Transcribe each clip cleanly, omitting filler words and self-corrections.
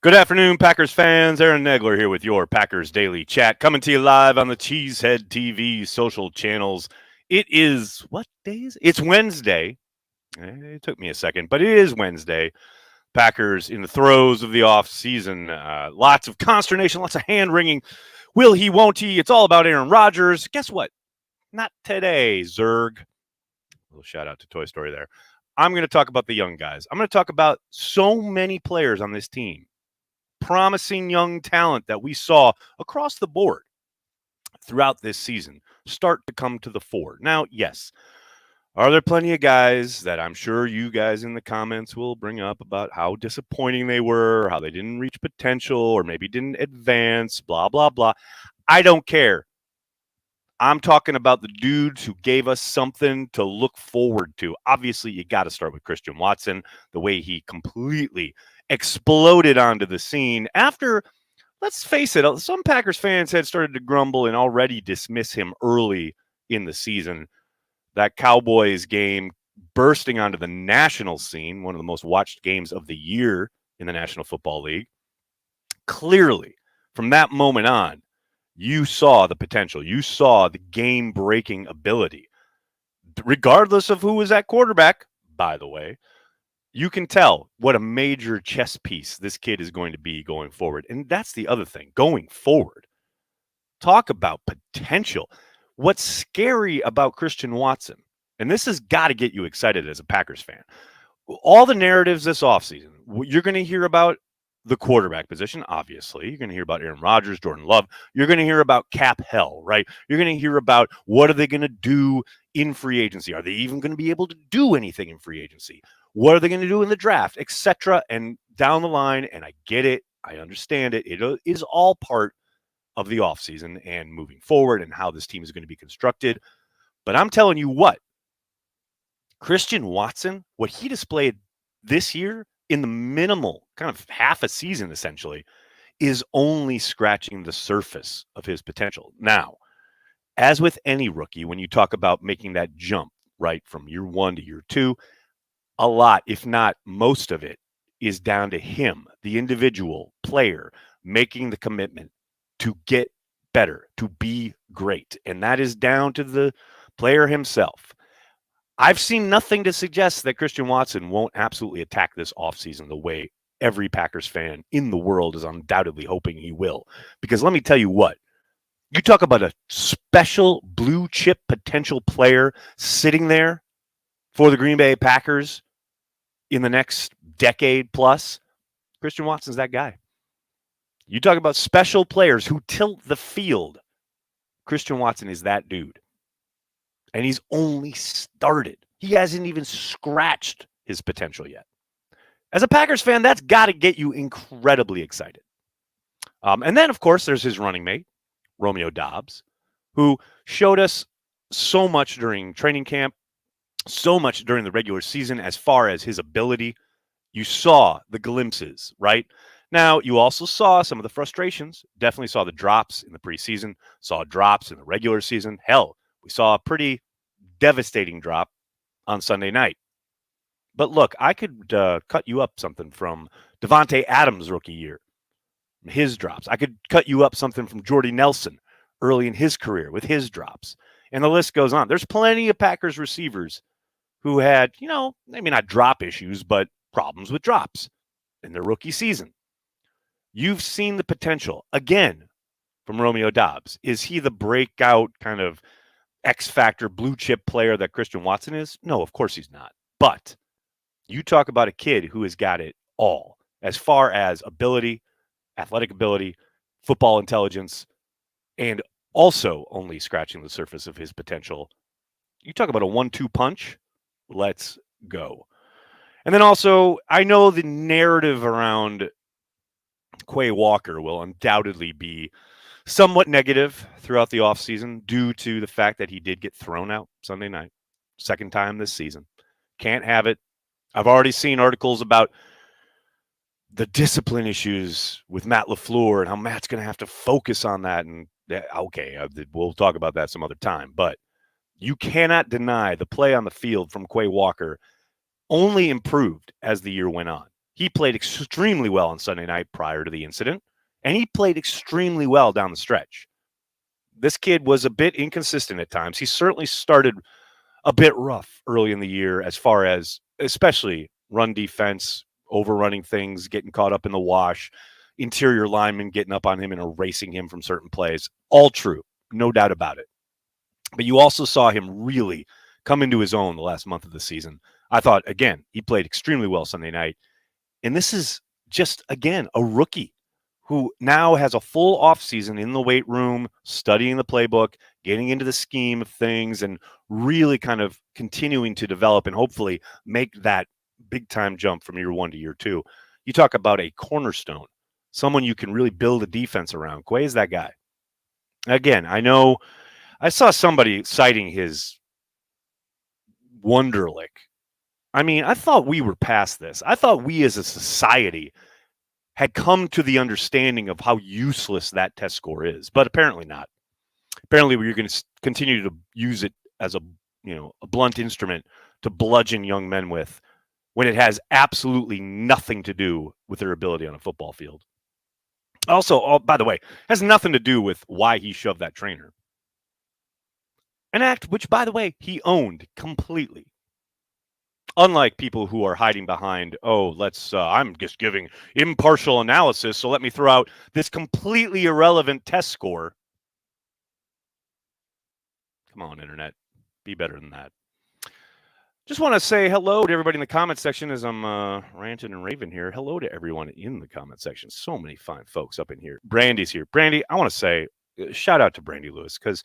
Good afternoon, Packers fans. Aaron Negler here with your Packers Daily Chat, coming to you live on the Cheesehead TV social channels. It is, what day is it? It's Wednesday. It took me a second, but it is Wednesday. Packers in the throes of the off season. Lots of consternation, lots of hand wringing. Will he, won't he? It's all about Aaron Rodgers. Guess what? Not today, Zerg. A little shout out to Toy Story there. I'm going to talk about the young guys. I'm going to talk about so many players on this team, promising young talent that we saw across the board throughout this season start to come to the fore. Now, yes, are there plenty of guys that I'm sure you guys in the comments will bring up about how disappointing they were, how they didn't reach potential, or maybe didn't advance, blah, blah, blah. I don't care. I'm talking about the dudes who gave us something to look forward to. Obviously, you got to start with Christian Watson, the way he completely exploded onto the scene after, let's face it, some Packers fans had started to grumble and already dismiss him early in the season. That Cowboys game bursting onto the national scene, one of the most watched games of the year in the National Football League. Clearly, from that moment on, you saw the potential. You saw the game-breaking ability. Regardless of who was at quarterback, by the way, you can tell what a major chess piece this kid is going to be going forward. And that's the other thing. Going forward, talk about potential. What's scary about Christian Watson, and this has got to get you excited as a Packers fan, all the narratives this offseason, you're going to hear about the quarterback position, obviously. You're going to hear about Aaron Rodgers, Jordan Love. You're going to hear about cap hell, right? You're going to hear about what are they going to do in free agency? Are they even going to be able to do anything in free agency? What are they going to do in the draft, etc. And down the line, and I get it. I understand it. It is all part of the offseason and moving forward and how this team is going to be constructed. But I'm telling you what, Christian Watson, what he displayed this year in the minimal kind of half a season, essentially, is only scratching the surface of his potential. Now, as with any rookie, when you talk about making that jump, right, from year one to year two, a lot, if not most of it, is down to him, the individual player, making the commitment to get better, to be great. And that is down to the player himself. I've seen nothing to suggest that Christian Watson won't absolutely attack this offseason the way every Packers fan in the world is undoubtedly hoping he will. Because let me tell you what, you talk about a special blue chip potential player sitting there for the Green Bay Packers in the next decade plus, Christian Watson's that guy. You talk about special players who tilt the field. Christian Watson is that dude. And he's only started. He hasn't even scratched his potential yet. As a Packers fan, that's got to get you incredibly excited. And then, of course, there's his running mate, Romeo Doubs, who showed us so much during training camp, so much during the regular season as far as his ability. You saw the glimpses, right? Now, you also saw some of the frustrations. Definitely saw the drops in the preseason, saw drops in the regular season. Hell, we saw a pretty devastating drop on Sunday night. But look, I could cut you up something from Devontae Adams' rookie year, his drops. I could cut you up something from Jordy Nelson early in his career with his drops. And the list goes on. There's plenty of Packers receivers who had, maybe not drop issues, but problems with drops in their rookie season. You've seen the potential, again, from Romeo Doubs. Is he the breakout kind of X-factor blue chip player that Christian Watson is? No, of course he's not. But you talk about a kid who has got it all as far as ability, athletic ability, football intelligence, and also only scratching the surface of his potential. You talk about a 1-2 punch. Let's go. And then also, I know the narrative around Quay Walker will undoubtedly be somewhat negative throughout the offseason due to the fact that he did get thrown out Sunday night, second time this season. Can't have it. I've already seen articles about the discipline issues with Matt LaFleur and how Matt's going to have to focus on that. And okay, we'll talk about that some other time. But you cannot deny the play on the field from Quay Walker only improved as the year went on. He played extremely well on Sunday night prior to the incident, and he played extremely well down the stretch. This kid was a bit inconsistent at times. He certainly started a bit rough early in the year as far as especially run defense, overrunning things, getting caught up in the wash, interior linemen getting up on him and erasing him from certain plays. All true, no doubt about it. But you also saw him really come into his own the last month of the season. I thought, again, he played extremely well Sunday night. And this is just, again, a rookie who now has a full offseason in the weight room, studying the playbook, getting into the scheme of things, and really kind of continuing to develop and hopefully make that big-time jump from year 1 to year 2. You talk about a cornerstone, someone you can really build a defense around. Quay is that guy. Again, I know I saw somebody citing his Wonderlic. I mean, I thought we were past this. I thought we as a society had come to the understanding of how useless that test score is, but apparently not. Apparently, we're going to continue to use it as a blunt instrument to bludgeon young men with when it has absolutely nothing to do with their ability on a football field. Also, by the way, has nothing to do with why he shoved that trainer. An act which, by the way, he owned completely. Unlike people who are hiding behind, I'm just giving impartial analysis, so let me throw out this completely irrelevant test score. Come on, Internet. Be better than that. Just want to say hello to everybody in the comment section as I'm ranting and raving here. Hello to everyone in the comment section. So many fine folks up in here. Brandy's here. Brandy, I want to say shout out to Brandy Lewis because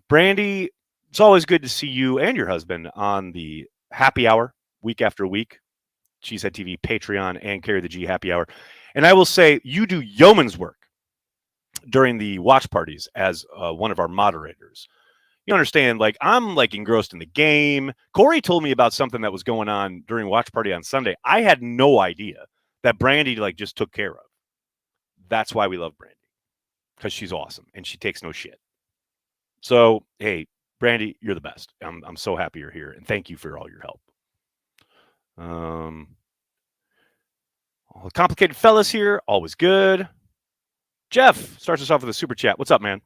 Brandy, it's always good to see you and your husband on the happy hour week after week. Cheesehead TV, Patreon, and Carry the G happy hour. And I will say you do yeoman's work during the watch parties as one of our moderators. You understand, I'm engrossed in the game. Corey told me about something that was going on during watch party on Sunday. I had no idea that Brandy just took care of. That's why we love Brandy, because she's awesome and she takes no shit. So, hey, Brandy, you're the best. I'm so happy you're here, and thank you for all your help. All the complicated fellas here, always good. Jeff starts us off with a super chat. What's up, man?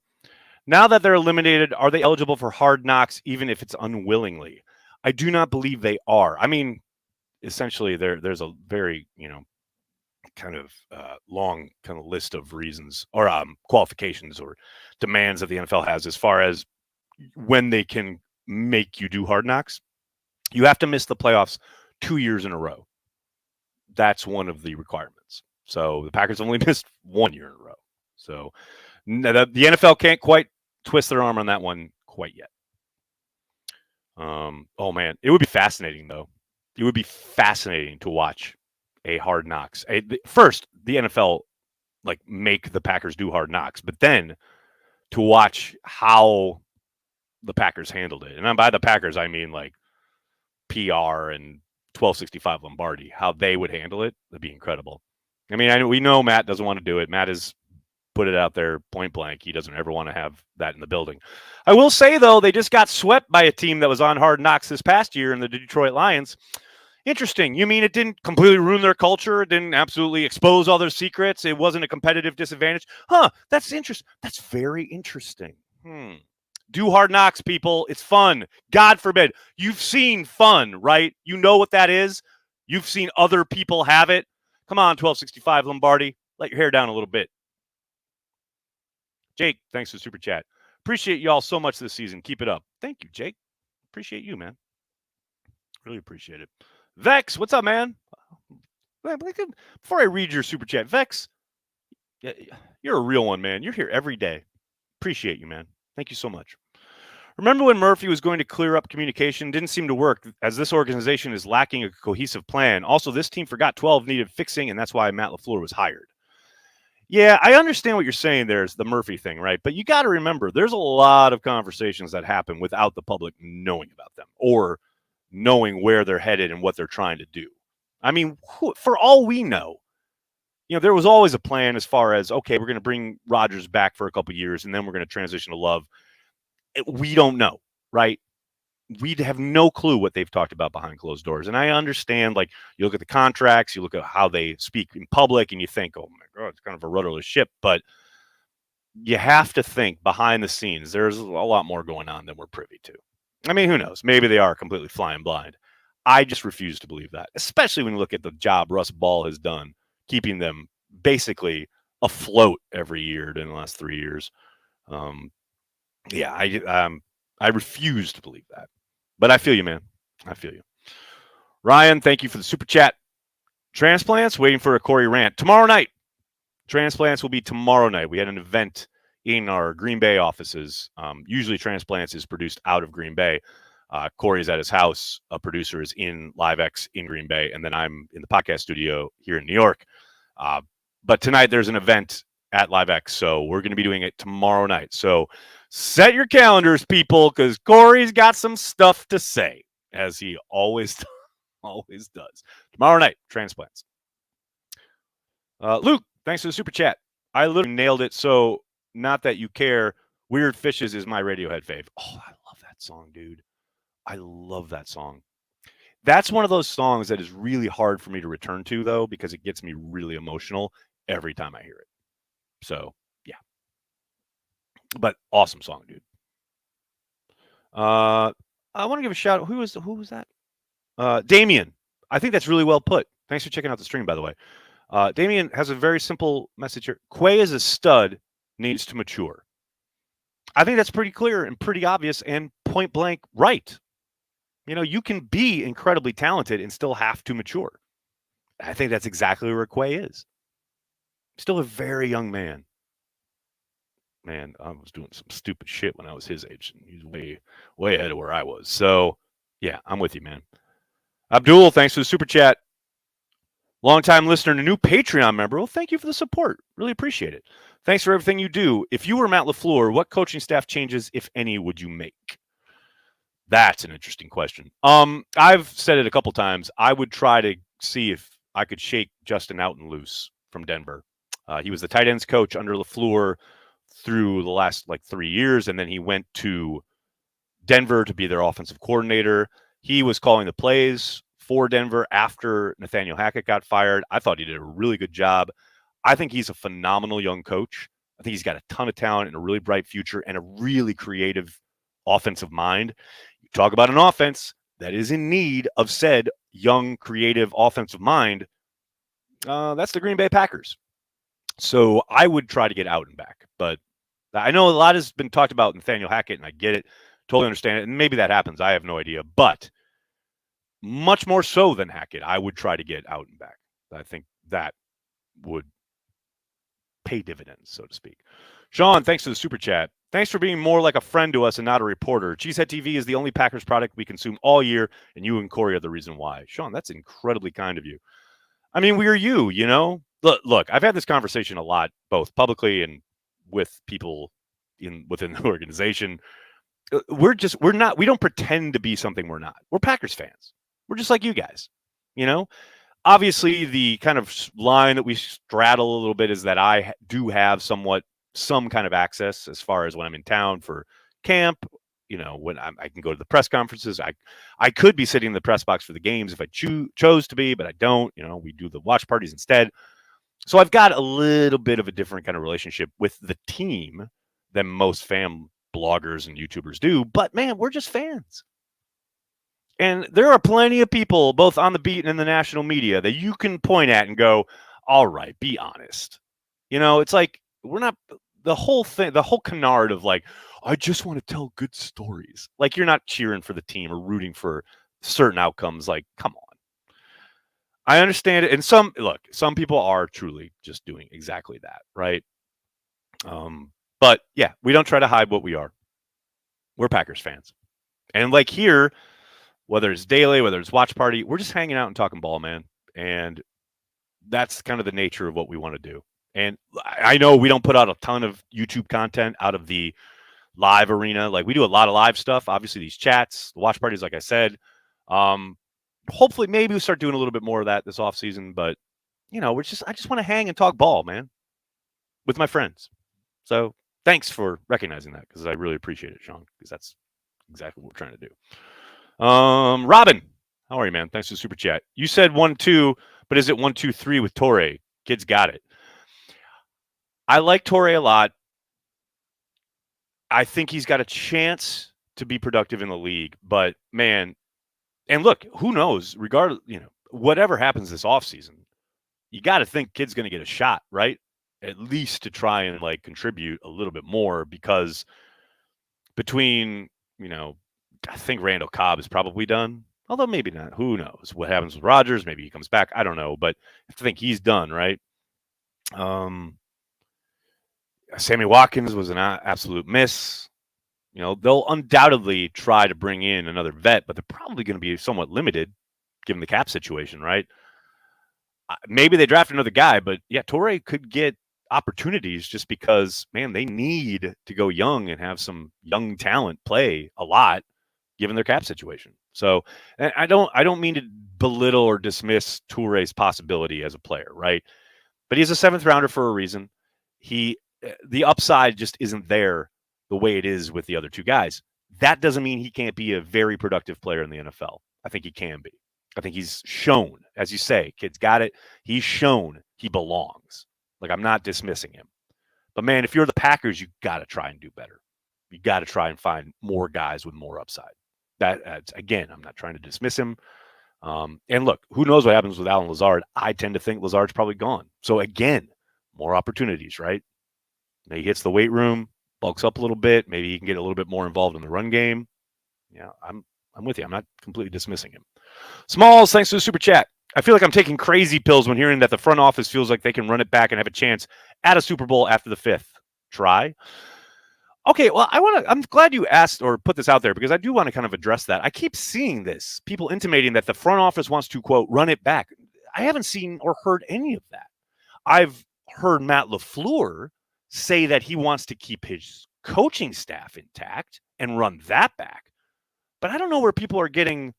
Now that they're eliminated, are they eligible for Hard Knocks, even if it's unwillingly? I do not believe they are. I mean, essentially, there's a very, kind of long kind of list of reasons or qualifications or demands that the NFL has as far as when they can make you do Hard Knocks. You have to miss the playoffs 2 years in a row. That's one of the requirements. So the Packers only missed 1 year in a row. So the NFL can't quite twist their arm on that one quite yet. Oh man, it would be fascinating though. It would be fascinating to watch a Hard Knocks. First, the NFL make the Packers do Hard Knocks, but then to watch how the Packers handled it. And by the Packers, I mean PR and 1265 Lombardi, how they would handle it. That'd be incredible. I mean, we know Matt doesn't want to do it. Matt is put it out there point blank. He doesn't ever want to have that in the building. I will say, though, they just got swept by a team that was on Hard Knocks this past year in the Detroit Lions. Interesting. You mean it didn't completely ruin their culture? It didn't absolutely expose all their secrets? It wasn't a competitive disadvantage? Huh, that's interesting. That's very interesting. Do Hard Knocks, people. It's fun. God forbid. You've seen fun, right? You know what that is. You've seen other people have it. Come on, 1265 Lombardi. Let your hair down a little bit. Jake, thanks for the super chat. Appreciate you all so much this season. Keep it up. Thank you, Jake. Appreciate you, man. Really appreciate it. Vex, what's up, man? Before I read your super chat, Vex, you're a real one, man. You're here every day. Appreciate you, man. Thank you so much. Remember when Murphy was going to clear up communication? Didn't seem to work, as this organization is lacking a cohesive plan. Also, this team forgot 12 needed fixing, and that's why Matt LaFleur was hired. Yeah, I understand what you're saying. There's the Murphy thing, right? But you got to remember, there's a lot of conversations that happen without the public knowing about them or knowing where they're headed and what they're trying to do. I mean, for all we know, there was always a plan as far as, okay, we're going to bring Rodgers back for a couple of years, and then we're going to transition to Love. We don't know, right? we'd have no clue what they've talked about behind closed doors. And I understand, like, you look at the contracts, you look at how they speak in public, and you think, oh my God, it's kind of a rudderless ship. But you have to think behind the scenes, there's a lot more going on than we're privy to. I mean, who knows? Maybe they are completely flying blind. I just refuse to believe that, especially when you look at the job Russ Ball has done, keeping them basically afloat every year in the last 3 years. Yeah, I refuse to believe that. But I feel you, man. I feel you. Ryan, thank you for the super chat. Transplants, waiting for a Corey rant. Tomorrow night. Transplants will be tomorrow night. We had an event in our Green Bay offices. Usually Transplants is produced out of Green Bay. Corey's at his house. A producer is in LiveX in Green Bay. And then I'm in the podcast studio here in New York. But tonight there's an event at LiveX. So we're going to be doing it tomorrow night. So set your calendars, people, because Corey's got some stuff to say, as he always does. Tomorrow night, Transplants. Luke, thanks for the super chat. I literally nailed it. So, not that you care, Weird Fishes is my Radiohead fave. Oh, I love that song, dude. I love that song. That's one of those songs that is really hard for me to return to, though, because it gets me really emotional every time I hear it. So, yeah. But awesome song, dude. I want to give a shout out. Who was that? Damien. I think that's really well put. Thanks for checking out the stream, by the way. Damien has a very simple message here. Quay is a stud, needs to mature. I think that's pretty clear and pretty obvious and point blank right. You know, you can be incredibly talented and still have to mature. I think that's exactly where Quay is. Still a very young man. Man, I was doing some stupid shit when I was his age, and he's way ahead of where I was. So, yeah, I'm with you, man. Abdul, thanks for the super chat. Longtime listener and a new Patreon member. Well, thank you for the support. Really appreciate it. Thanks for everything you do. If you were Matt LaFleur, what coaching staff changes, if any, would you make? That's an interesting question. I've said it a couple times. I would try to see if I could shake Justin Outten loose from Denver. He was the tight ends coach under LaFleur through the last 3 years, and then he went to Denver to be their offensive coordinator. He was calling the plays for Denver after Nathaniel Hackett got fired. I thought he did a really good job. I think he's a phenomenal young coach. I think he's got a ton of talent and a really bright future and a really creative offensive mind. You talk about an offense that is in need of said young, creative offensive mind. That's the Green Bay Packers. So I would try to get Outten back. But I know a lot has been talked about Nathaniel Hackett, and I get it. Totally understand it. And maybe that happens. I have no idea. But much more so than Hackett, I would try to get Outten back. I think that would pay dividends, so to speak. Sean, thanks for the super chat. Thanks for being more like a friend to us and not a reporter. Cheesehead TV is the only Packers product we consume all year, and you and Corey are the reason why. Sean, that's incredibly kind of you. I mean, we are you, you know? Look, I've had this conversation a lot, both publicly and with people within the organization. We don't pretend to be something we're not. We're Packers fans. We're just like you guys, you know? Obviously, the kind of line that we straddle a little bit is that I do have some kind of access as far as when I'm in town for camp. You know, when I can go to the press conferences. I could be sitting in the press box for the games if I chose to be, but I don't. You know, we do the watch parties instead. So I've got a little bit of a different kind of relationship with the team than most fan bloggers and YouTubers do. But, man, we're just fans. And there are plenty of people, both on the beat and in the national media, that you can point at and go, all right, be honest. You know, it's like we're not the whole thing, the whole canard of I just want to tell good stories. Like you're not cheering for the team or rooting for certain outcomes. Like, come on. I understand it. And some people are truly just doing exactly that, right? But yeah, we don't try to hide what we are. We're Packers fans. And here, whether it's daily, whether it's watch party, we're just hanging out and talking ball, man. And that's kind of the nature of what we want to do. And I know we don't put out a ton of YouTube content out of the live arena. We do a lot of live stuff. Obviously, these chats, the watch parties, like I said. Hopefully, maybe we start doing a little bit more of that this offseason. But, you know, I just want to hang and talk ball, man, with my friends. So thanks for recognizing that because I really appreciate it, Sean, because that's exactly what we're trying to do. Robin, how are you, man? Thanks for the super chat. You said 1-2, but is it 1-2-3 with Torre? Kids got it. I like Torre a lot. I think he's got a chance to be productive in the league, but man, and look, who knows? Regardless, whatever happens this offseason, you got to think kid's going to get a shot, right? At least to try and like contribute a little bit more, because between, I think Randall Cobb is probably done, although maybe not. Who knows what happens with Rodgers? Maybe he comes back. I don't know, but I think he's done, right? Sammy Watkins was an absolute miss. They'll undoubtedly try to bring in another vet, but they're probably going to be somewhat limited given the cap situation, right? Maybe they draft another guy, but yeah, Torre could get opportunities just because, man, they need to go young and have some young talent play a lot given their cap situation. So I don't mean to belittle or dismiss Toure's possibility as a player, right? But he's a 7th rounder for a reason. The upside just isn't there the way it is with the other two guys. That doesn't mean he can't be a very productive player in the NFL. I think he can be. I think he's shown, as you say, kid's got it. He's shown he belongs. Like, I'm not dismissing him. But, man, if you're the Packers, you got to try and do better. You got to try and find more guys with more upside. Again, I'm not trying to dismiss him. And look, who knows what happens with Allen Lazard? I tend to think Lazard's probably gone. So, again, more opportunities, right? Maybe he hits the weight room, bulks up a little bit. Maybe he can get a little bit more involved in the run game. Yeah, I'm with you. I'm not completely dismissing him. Smalls, thanks for the super chat. I feel like I'm taking crazy pills when hearing that the front office feels like they can run it back and have a chance at a Super Bowl after the 5th try. Okay, well, I'm glad you asked or put this out there, because I do want to kind of address that. I keep seeing this, people intimating that the front office wants to, quote, run it back. I haven't seen or heard any of that. I've heard Matt LaFleur say that he wants to keep his coaching staff intact and run that back. But I don't know where people are getting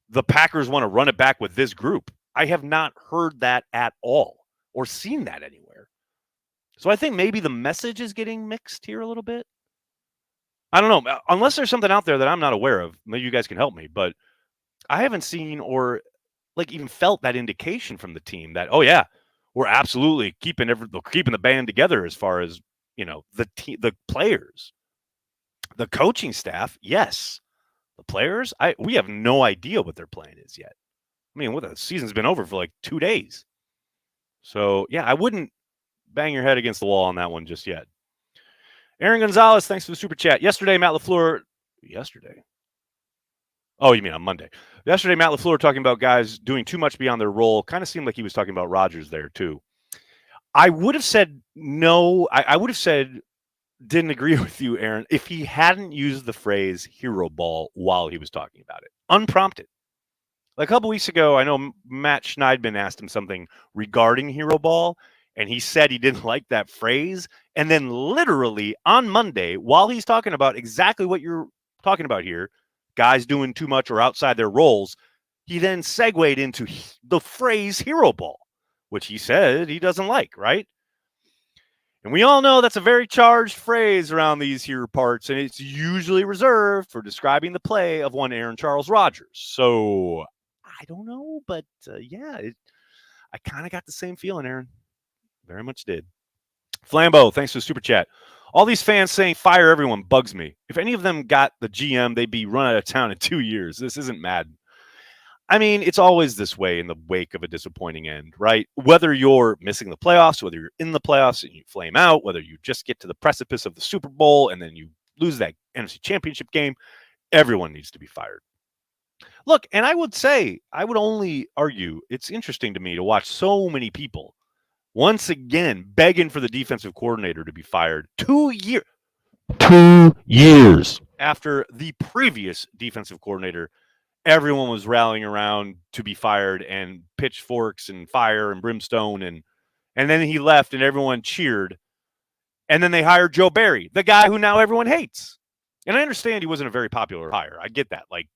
the Packers want to run it back with this group. I have not heard that at all or seen that anywhere. So I think maybe the message is getting mixed here a little bit. I don't know. Unless there's something out there that I'm not aware of, maybe you guys can help me. But I haven't seen or even felt that indication from the team that, oh yeah, we're absolutely keeping the band together as far as, the players, the coaching staff. Yes. The players, we have no idea what their plan is yet. I mean, the season's been over for like 2 days. So, yeah, I wouldn't bang your head against the wall on that one just yet. Aaron Gonzalez, thanks for the super chat. Yesterday, Matt LaFleur. Oh, you mean on Monday. Yesterday, Matt LaFleur talking about guys doing too much beyond their role. Kind of seemed like he was talking about Rodgers there, too. I would have said no. I would have said didn't agree with you, Aaron, if he hadn't used the phrase hero ball while he was talking about it. Unprompted. Like a couple weeks ago, I know Matt Schneidman asked him something regarding hero ball, and he said he didn't like that phrase. And then literally on Monday, while he's talking about exactly what you're talking about here, guys doing too much or outside their roles, he then segued into the phrase hero ball, which he said he doesn't like, right? And we all know that's a very charged phrase around these here parts, and it's usually reserved for describing the play of one Aaron Charles Rodgers. So I don't know, but I kind of got the same feeling, Aaron. Very much did. Flambeau, thanks for the super chat. All these fans saying fire everyone bugs me. If any of them got the GM, they'd be run out of town in 2 years. This isn't Madden. I mean, it's always this way in the wake of a disappointing end, right? Whether you're missing the playoffs, whether you're in the playoffs and you flame out, whether you just get to the precipice of the Super Bowl and then you lose that NFC Championship game, everyone needs to be fired. Look, and I would only argue, it's interesting to me to watch so many people once again begging for the defensive coordinator to be fired 2 years after the previous defensive coordinator. Everyone was rallying around to be fired and pitchforks and fire and brimstone. And then he left and everyone cheered. And then they hired Joe Barry, the guy who now everyone hates. And I understand he wasn't a very popular hire. I get that. Like,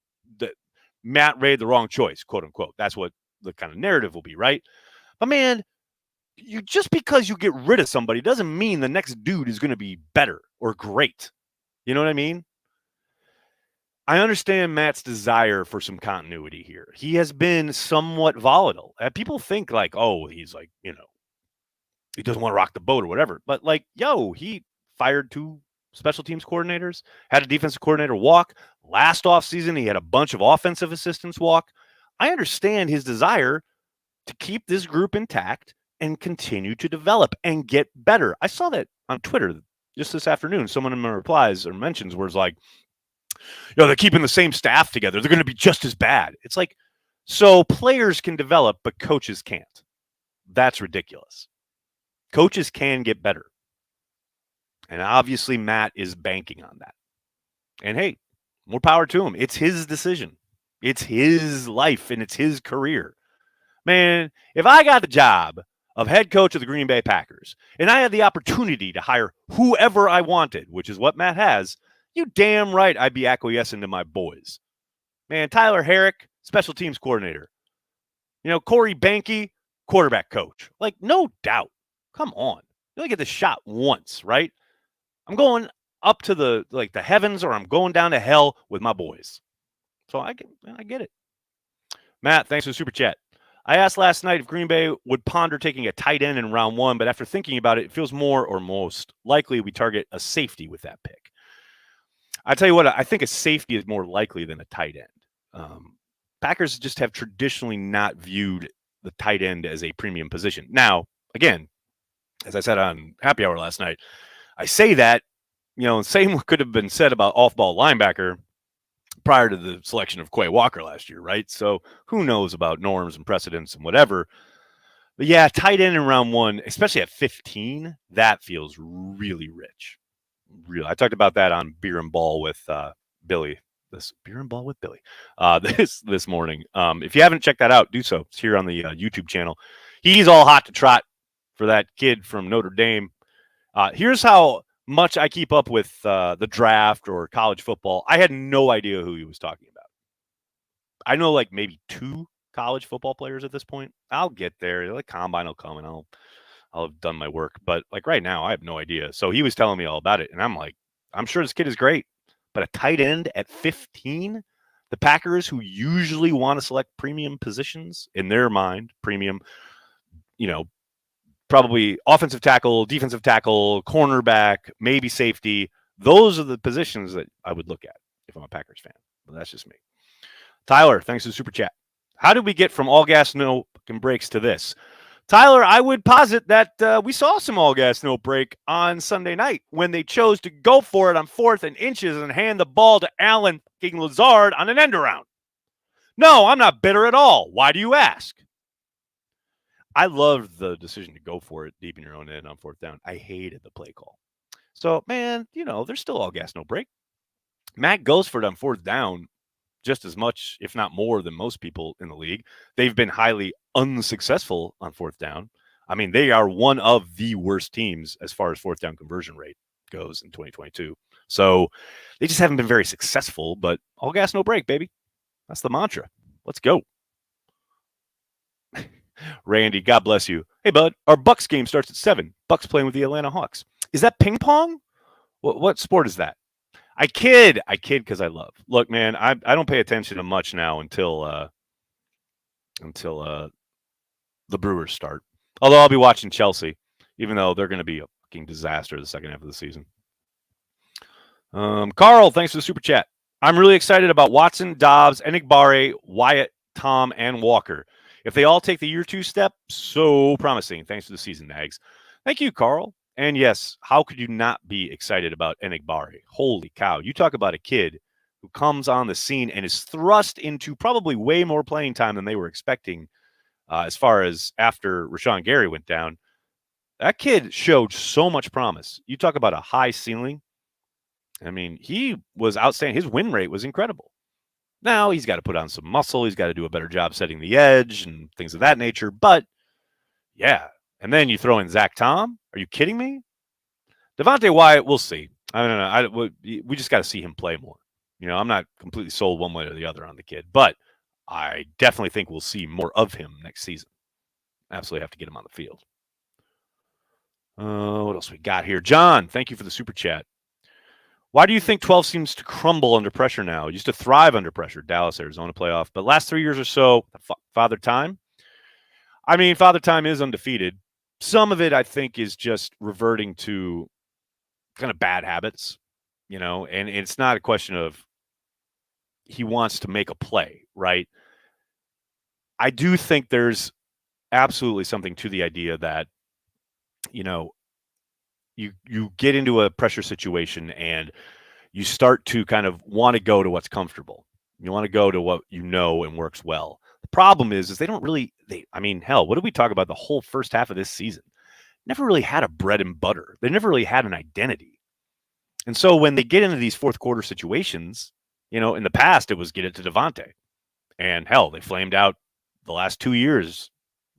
Matt made the wrong choice, quote unquote. That's what the kind of narrative will be, right? But man, just because you get rid of somebody doesn't mean the next dude is going to be better or great. You know what I mean? I understand Matt's desire for some continuity here. He has been somewhat volatile. People think like, oh, he's like, he doesn't want to rock the boat or whatever. But like, he fired 2 special teams coordinators, had a defensive coordinator walk. Last offseason, he had a bunch of offensive assistants walk. I understand his desire to keep this group intact and continue to develop and get better. I saw that on Twitter just this afternoon. Someone in my replies or mentions was like, they're keeping the same staff together. They're going to be just as bad. It's like, so players can develop, but coaches can't. That's ridiculous. Coaches can get better. And obviously, Matt is banking on that. And hey, more power to him. It's his decision. It's his life and it's his career. Man, if I got the job of head coach of the Green Bay Packers and I had the opportunity to hire whoever I wanted, which is what Matt has, you damn right I'd be acquiescing to my boys. Man, Tyler Herrick, special teams coordinator. Corey Banke, quarterback coach. Like, no doubt. Come on. You only get the shot once, right? I'm going up to the heavens or I'm going down to hell with my boys. So I get it. Matt, thanks for the super chat. I asked last night if Green Bay would ponder taking a tight end in round 1, but after thinking about it, it feels more or most likely we target a safety with that pick. I tell you what, I think a safety is more likely than a tight end. Packers just have traditionally not viewed the tight end as a premium position. Now, again, as I said on Happy Hour last night, I say that, same could have been said about off-ball linebacker prior to the selection of Quay Walker last year, right? So who knows about norms and precedents and whatever. But yeah, tight end in round 1, especially at 15, that feels really rich. I talked about that on Beer and Ball with Billy. This morning. If you haven't checked that out, do so. It's here on the YouTube channel. He's all hot to trot for that kid from Notre Dame. Here's how much I keep up with the draft or college football. I had no idea who he was talking about. I know like maybe 2 college football players at this point. I'll get there. The combine will come and I'll have done my work. But like right now, I have no idea. So he was telling me all about it. And I'm like, I'm sure this kid is great. But a tight end at 15, the Packers, who usually want to select premium positions in their mind, premium, probably offensive tackle, defensive tackle, cornerback, maybe safety. Those are the positions that I would look at if I'm a Packers fan. But that's just me. Tyler, thanks for the super chat. How did we get from all gas, no brakes to this? Tyler, I would posit that we saw some all gas, no break on Sunday night when they chose to go for it on 4th and inches and hand the ball to Allen Lazard on an end around. No, I'm not bitter at all. Why do you ask? I loved the decision to go for it deep in your own end on 4th down. I hated the play call. So, man, there's still all gas, no break. Matt goes for it on 4th down just as much, if not more, than most people in the league. They've been highly unsuccessful on 4th down. I mean, they are one of the worst teams as far as 4th down conversion rate goes in 2022. So they just haven't been very successful, but all gas, no break, baby. That's the mantra. Let's go. Randy, God bless you. Hey, bud, our Bucks game starts at 7. Bucks playing with the Atlanta Hawks. Is that ping pong? What sport is that? I kid because I love. Look, man, I don't pay attention to much now until the Brewers start. Although I'll be watching Chelsea, even though they're going to be a fucking disaster the second half of the season. Carl, thanks for the super chat. I'm really excited about Watson, Dobbs, Enigbare, Wyatt, Tom, and Walker. If they all take the year 2 step, so promising. Thanks for the season, Nags. Thank you, Carl. And yes, how could you not be excited about Enigbare? Holy cow. You talk about a kid who comes on the scene and is thrust into probably way more playing time than they were expecting as far as after Rashawn Gary went down. That kid showed so much promise. You talk about a high ceiling. I mean, he was outstanding. His win rate was incredible. Now he's got to put on some muscle. He's got to do a better job setting the edge and things of that nature. But yeah. And then you throw in Zach Tom. Are you kidding me? Devontae Wyatt, we'll see. I don't know. We just got to see him play more. I'm not completely sold one way or the other on the kid, but I definitely think we'll see more of him next season. Absolutely have to get him on the field. What else we got here? John, thank you for the super chat. Why do you think 12 seems to crumble under pressure now? It used to thrive under pressure, Dallas, Arizona playoff. But last 3 years or so, Father Time? I mean, Father Time is undefeated. Some of it, I think, is just reverting to kind of bad habits, and it's not a question of he wants to make a play, right? I do think there's absolutely something to the idea that, you get into a pressure situation and you start to kind of want to go to what's comfortable. You want to go to what you know and works well. The problem is they don't really, hell, what did we talk about the whole first half of this season? Never really had a bread and butter. They never really had an identity. And so when they get into these fourth quarter situations, in the past, it was get it to Devontae. And hell, they flamed out the last 2 years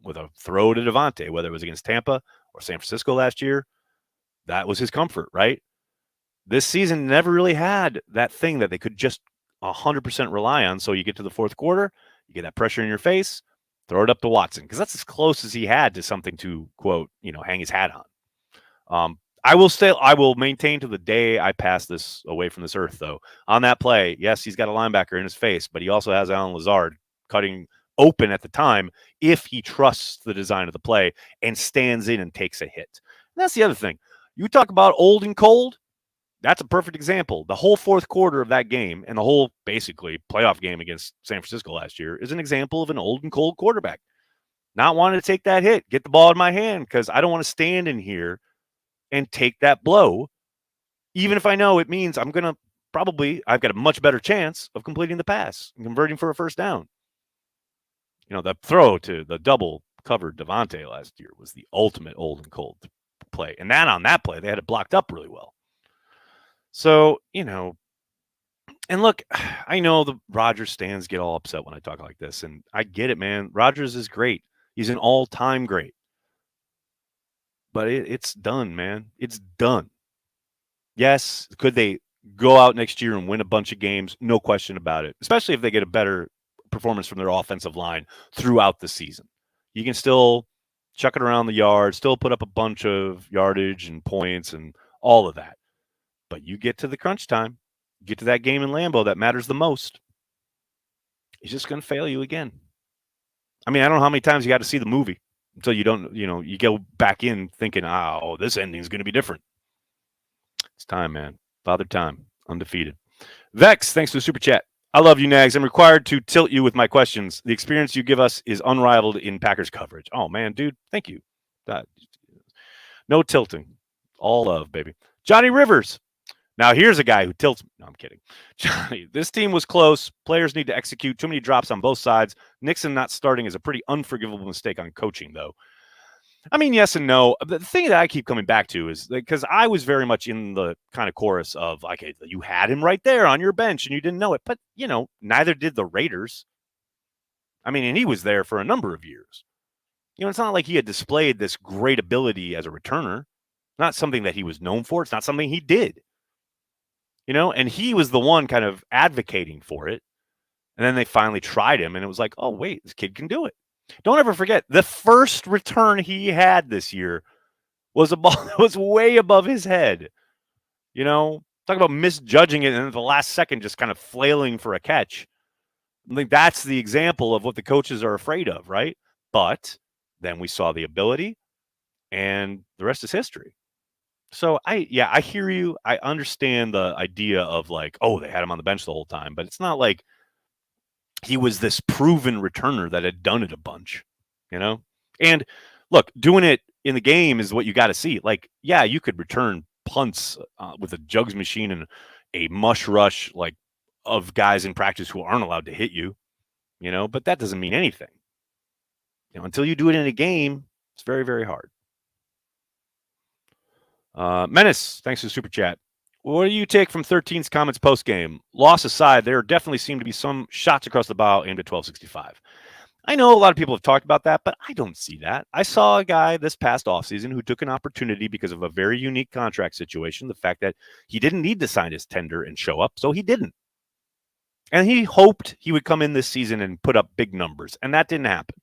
with a throw to Devontae, whether it was against Tampa or San Francisco last year. That was his comfort, right? This season never really had that thing that they could just 100% rely on. So you get to the fourth quarter, you get that pressure in your face, throw it up to Watson, because that's as close as he had to something to, quote, hang his hat on. I will maintain to the day I pass this away from this earth, though. On that play, yes, he's got a linebacker in his face, but he also has Allen Lazard cutting open at the time if he trusts the design of the play and stands in and takes a hit. And that's the other thing. You talk about old and cold. That's a perfect example. The whole fourth quarter of that game and the whole basically playoff game against San Francisco last year is an example of an old and cold quarterback. Not wanting to take that hit, get the ball in my hand because I don't want to stand in here and take that blow, even if I know it means I've got a much better chance of completing the pass and converting for a first down. The throw to the double covered Devontae last year was the ultimate old and cold play. And on that play, they had it blocked up really well. So, and look, I know the Rodgers stands get all upset when I talk like this, and I get it, man. Rodgers is great. He's an all-time great. But it's done, man. It's done. Yes, could they go out next year and win a bunch of games? No question about it, especially if they get a better performance from their offensive line throughout the season. You can still chuck it around the yard, still put up a bunch of yardage and points and all of that. But you get to the crunch time, get to that game in Lambeau that matters the most, he's just going to fail you again. I don't know how many times you got to see the movie until you don't, you go back in thinking, oh, this ending is going to be different. It's time, man. Father Time, undefeated. Vex, thanks for the super chat. I love you, Nags. I'm required to tilt you with my questions. The experience you give us is unrivaled in Packers coverage. Oh, man, dude, thank you. No tilting. All love, baby. Johnny Rivers. Now, here's a guy who tilts. No, I'm kidding. Johnny, this team was close. Players need to execute. Too many drops on both sides. Nixon not starting is a pretty unforgivable mistake on coaching, though. Yes and no. The thing that I keep coming back to is because I was very much in the kind of chorus of, like, you had him right there on your bench and you didn't know it. But, neither did the Raiders. And he was there for a number of years. It's not like he had displayed this great ability as a returner. Not something that he was known for. It's not something he did. And he was the one kind of advocating for it. And then they finally tried him, and it was like, oh, wait, this kid can do it. Don't ever forget, the first return he had this year was a ball that was way above his head. Talk about misjudging it and at the last second just kind of flailing for a catch. That's the example of what the coaches are afraid of, right? But then we saw the ability, and the rest is history. So I hear you. I understand the idea of like, oh, they had him on the bench the whole time, but it's not like he was this proven returner that had done it a bunch, And look, doing it in the game is what you got to see. Like, yeah, you could return punts with a jugs machine and a mush rush like of guys in practice who aren't allowed to hit you, but that doesn't mean anything. Until you do it in a game, it's very, very hard. Menace, thanks for the super chat. What do you take from 13's comments post-game? Loss aside, there definitely seem to be some shots across the bow aimed at 1265. I know a lot of people have talked about that, but I don't see that. I saw a guy this past offseason who took an opportunity because of a very unique contract situation, the fact that he didn't need to sign his tender and show up, so he didn't. And he hoped he would come in this season and put up big numbers, and that didn't happen.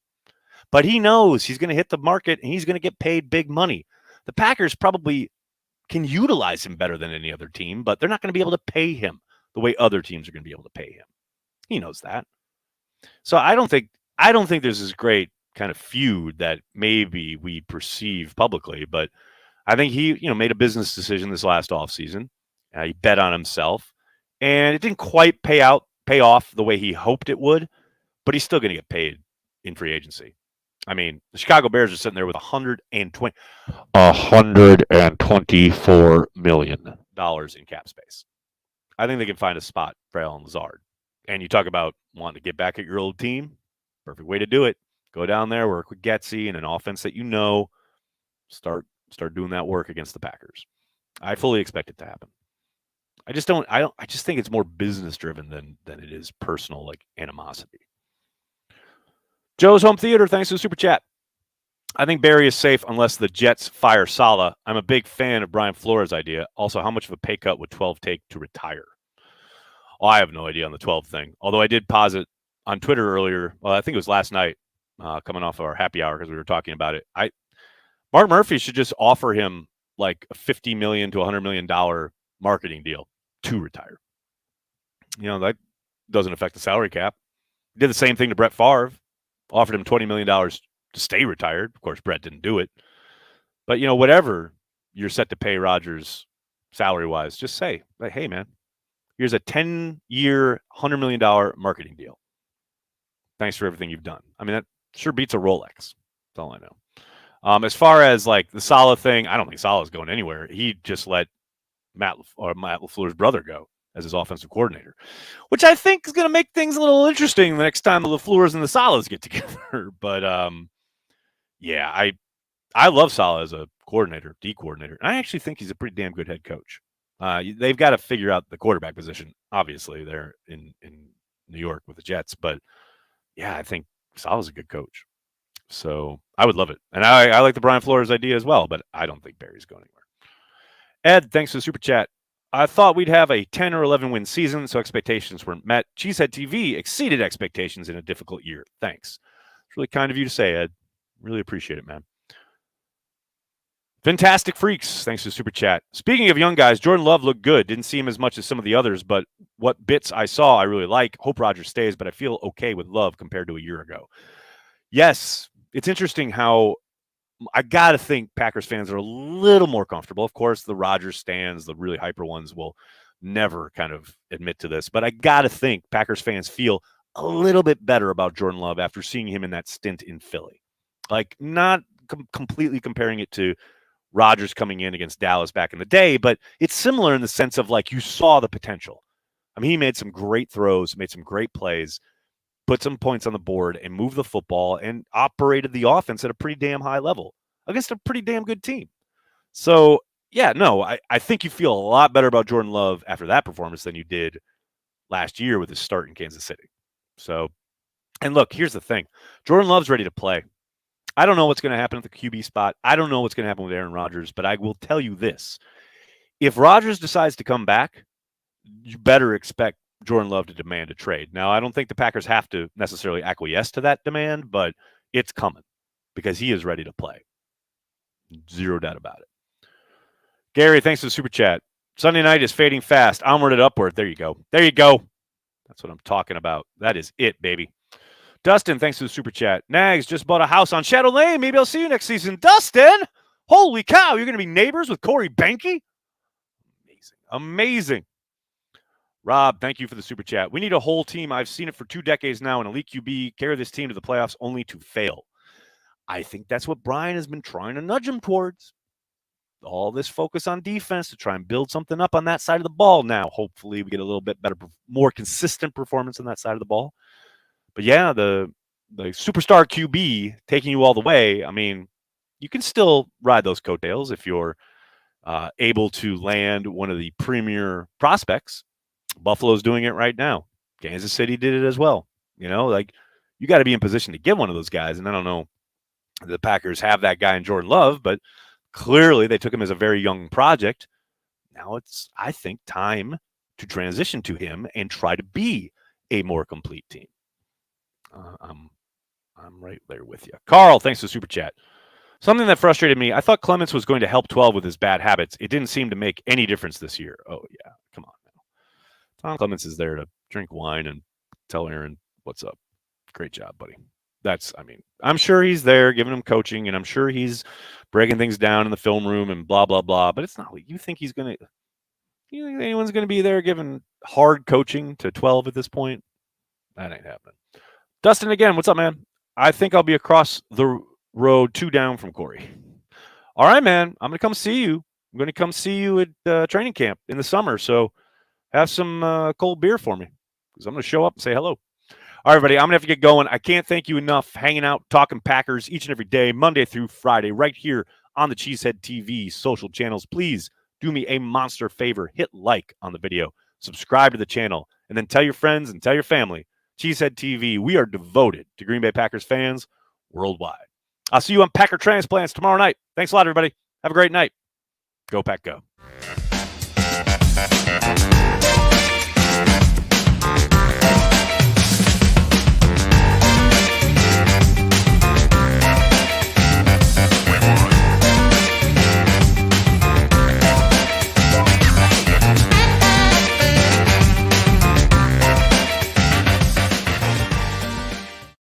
But he knows he's going to hit the market, and he's going to get paid big money. The Packers probably can utilize him better than any other team, but they're not going to be able to pay him the way other teams are going to be able to pay him. He knows that. So I don't think there's this great kind of feud that maybe we perceive publicly, but I think he, made a business decision this last offseason. He bet on himself, and it didn't quite pay off the way he hoped it would, but he's still going to get paid in free agency. I mean, the Chicago Bears are sitting there with $124 million in cap space. I think they can find a spot for Allen Lazard. And you talk about wanting to get back at your old team. Perfect way to do it. Go down there, work with Getsy and an offense that start doing that work against the Packers. I fully expect it to happen. I just think it's more business driven than it is personal, like animosity. Joe's Home Theater, thanks to the super chat. I think Barry is safe unless the Jets fire Saleh. I'm a big fan of Brian Flores' idea. Also, how much of a pay cut would 12 take to retire? Oh, I have no idea on the 12 thing. Although I did posit on Twitter earlier. Well, I think it was last night, coming off of our happy hour because we were talking about it. Mark Murphy should just offer him like a $50 million to $100 million marketing deal to retire. That doesn't affect the salary cap. He did the same thing to Brett Favre. Offered him $20 million to stay retired. Of course, Brett didn't do it. But, whatever you're set to pay Rodgers salary-wise, just say, like, hey, man, here's a 10-year, $100 million marketing deal. Thanks for everything you've done. I mean, that sure beats a Rolex. That's all I know. As far as, like, the Saleh thing, I don't think Saleh's going anywhere. He just let Matt LaFleur's brother go as his offensive coordinator, which I think is going to make things a little interesting the next time the LaFleurs and the Salehs get together. But, yeah, I love Saleh as a coordinator, D coordinator. And I actually think he's a pretty damn good head coach. They've got to figure out the quarterback position. Obviously, they're in New York with the Jets. But, yeah, I think Saleh's a good coach. So I would love it. And I like the Brian Flores idea as well, but I don't think Barry's going anywhere. Ed, thanks for the super chat. I thought we'd have a 10 or 11 win season, so expectations weren't met. Cheesehead TV exceeded expectations in a difficult year. Thanks. It's really kind of you to say, Ed. Really appreciate it, man. Fantastic Freaks, thanks to the super chat. Speaking of young guys, Jordan Love looked good. Didn't see him as much as some of the others, but what bits I saw I really like. Hope Rodgers stays, but I feel okay with Love compared to a year ago. Yes, it's interesting how I got to think Packers fans are a little more comfortable. Of course, the Rodgers stands, the really hyper ones, will never kind of admit to this. But I got to think Packers fans feel a little bit better about Jordan Love after seeing him in that stint in Philly. Like, not completely comparing it to Rodgers coming in against Dallas back in the day, but it's similar in the sense of, like, you saw the potential. I mean, he made some great throws, made some great plays, put some points on the board and moved the football and operated the offense at a pretty damn high level against a pretty damn good team. So, yeah, no, I think you feel a lot better about Jordan Love after that performance than you did last year with his start in Kansas City. So, and look, here's the thing. Jordan Love's ready to play. I don't know what's going to happen at the QB spot. I don't know what's going to happen with Aaron Rodgers, but I will tell you this. If Rodgers decides to come back, you better expect Jordan Love to demand a trade. Now, I don't think the Packers have to necessarily acquiesce to that demand, but it's coming because he is ready to play. Zero doubt about it. Gary, thanks for the super chat. Sunday night is fading fast. Onward and upward. There you go. There you go. That's what I'm talking about. That is it, baby. Dustin, thanks for the super chat. Nags just bought a house on Shadow Lane. Maybe I'll see you next season. Dustin, holy cow, you're going to be neighbors with Corey Benke? Amazing. Amazing. Rob, thank you for the super chat. We need a whole team. I've seen it for 2 decades now. An elite QB carry this team to the playoffs only to fail. I think that's what Brian has been trying to nudge him towards. All this focus on defense to try and build something up on that side of the ball. Now, hopefully we get a little bit better, more consistent performance on that side of the ball. But yeah, the superstar QB taking you all the way, I mean, you can still ride those coattails if you're able to land one of the premier prospects. Buffalo's doing it right now. Kansas City did it as well. You know, like, you got to be in position to get one of those guys. And I don't know, the Packers have that guy in Jordan Love, but clearly they took him as a very young project. Now it's, I think, time to transition to him and try to be a more complete team. I'm right there with you. Carl, thanks for the super chat. Something that frustrated me, I thought Clements was going to help 12 with his bad habits. It didn't seem to make any difference this year. Oh, yeah. Come on now. Tom Clements is there to drink wine and tell Aaron what's up. Great job, buddy. I'm sure he's there giving him coaching, and I'm sure he's breaking things down in the film room and blah, blah, blah. But it's not like you think anyone's going to be there giving hard coaching to 12 at this point? That ain't happening. Dustin, again, what's up, man? I think I'll be across the road 2 down from Corey. All right, man. I'm going to come see you. I'm going to come see you at training camp in the summer. So have some cold beer for me because I'm going to show up and say hello. All right, everybody, I'm going to have to get going. I can't thank you enough hanging out, talking Packers each and every day, Monday through Friday, right here on the Cheesehead TV social channels. Please do me a monster favor. Hit like on the video, subscribe to the channel, and then tell your friends and tell your family. Cheesehead TV, we are devoted to Green Bay Packers fans worldwide. I'll see you on Packer Transplants tomorrow night. Thanks a lot, everybody. Have a great night. Go Pack Go.